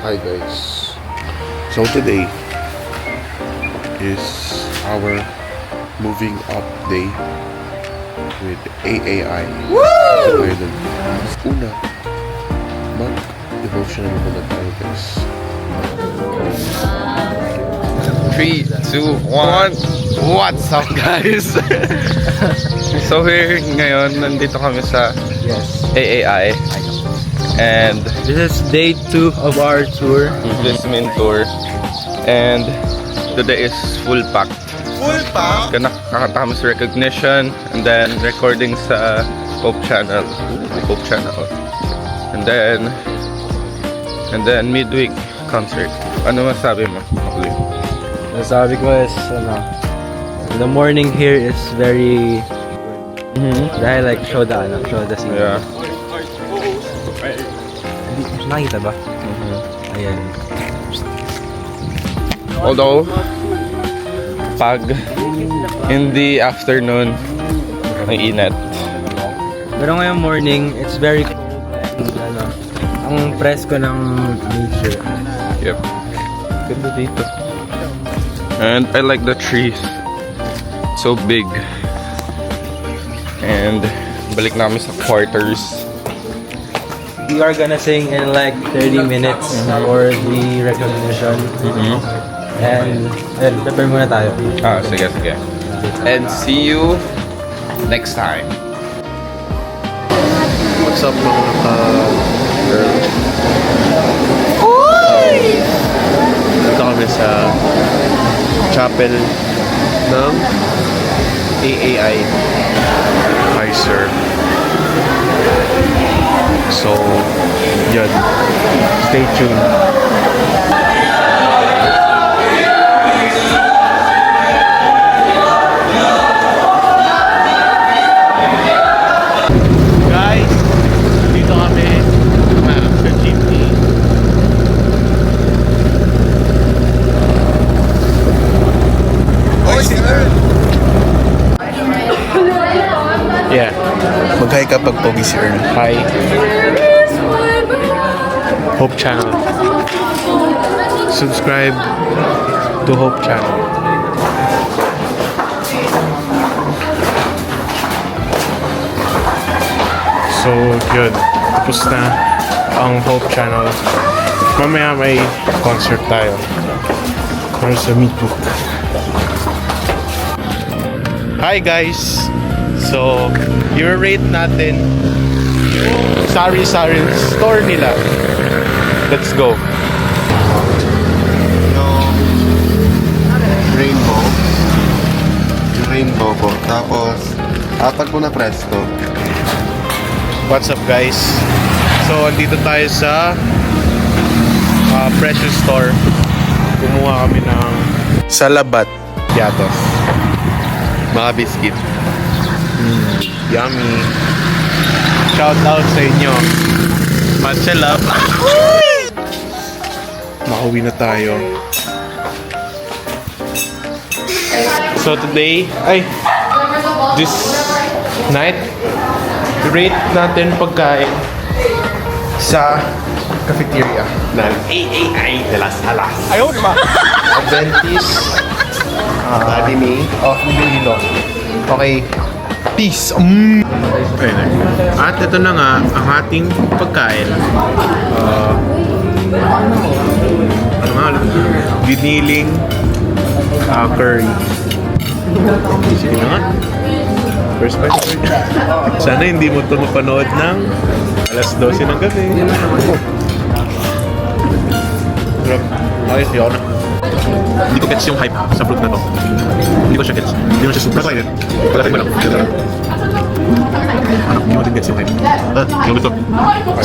Hi guys. So today is our moving up day with AAI. Woo! Una, mag-devotional muna tayo guys. 3, 2, 1. What's up guys? So here ngayon, nandito kami sa AAI. And This is day 2 of our tour. this main tour. And today is full packed. Full pa? Kakanta kami sa recognition and then recording sa Hope Channel. And then midweek concert. Ano masabi mo? Okay. Sabi ko is, the morning here is very dahil like show the scene. Yeah. Nakita ba? Ayan. Although, pag in the afternoon, ang init. Pero ngayong morning, it's very cold. And, ang presko ng nature. Yep. Ganda dito. And I like the trees. So big. And balik namin sa quarters. We are gonna sing in like 30 minutes for the recognition. And prepare muna tayo. Sige. And see you next time. What's up mga girl? Dito kami sa chapel ng AAI. Hi sir. So, yun. Stay tuned. Guys, dito kami sa jeepney. Oy, si Earl! Yeah. Mag-hi ka pag pogi si Earl. Hi. Hope Channel. Subscribe to Hope Channel. So, yun. Tapos na ang Hope Channel. Mamaya may concert tayo. Para sa Meetbook. Hi guys! So, i-rate natin yung sari-sari store nila. Let's go. Rainbow. Yung rainbow po. Tapos, apat po na presto. What's up guys? So, andito tayo sa Precious Store. Kumuha kami ng salabat yatos. Mga biscuit. Yummy. Shout out sa inyo. Matcha love. Nakauwi na tayo. So today, this night, rate natin pagkain sa cafeteria ng AAI de las Alas. Ayaw naman! Adventist. Daddy me. Hindi ilo. Okay. Peace. Okay na. At ito na nga ang ating pagkain. Ano nga ulit? Giniling curry. Sige na nga. First bite. Sana hindi mo ito mapanood ng alas 12 ng gabi. Sarap. Ayos yun. Hindi ko gets yung hype sa fruit na to. Hindi ko siya gets. Hindi mo siya super. Pagkatay mo lang. Hindi mo din gets yung hype. Yung gusto.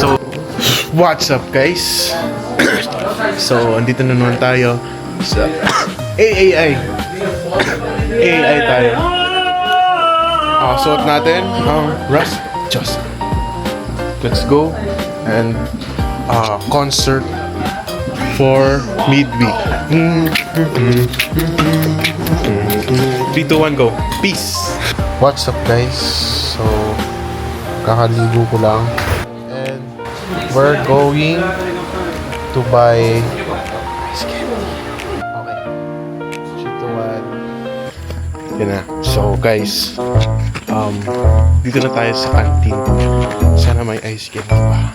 So, what's up guys? So, andito na naman tayo sa AAI. AAI tayo. Suot natin ang Rust Just. Let's go. And concert for midweek. 3, 2, 1, go. Peace! What's up guys? So, kakaligo ko lang. And we're going to buy ice candy. Okay. 3, 2, 1. Yan na. So, guys, dito na tayo sa canteen. Sana may ice candy pa.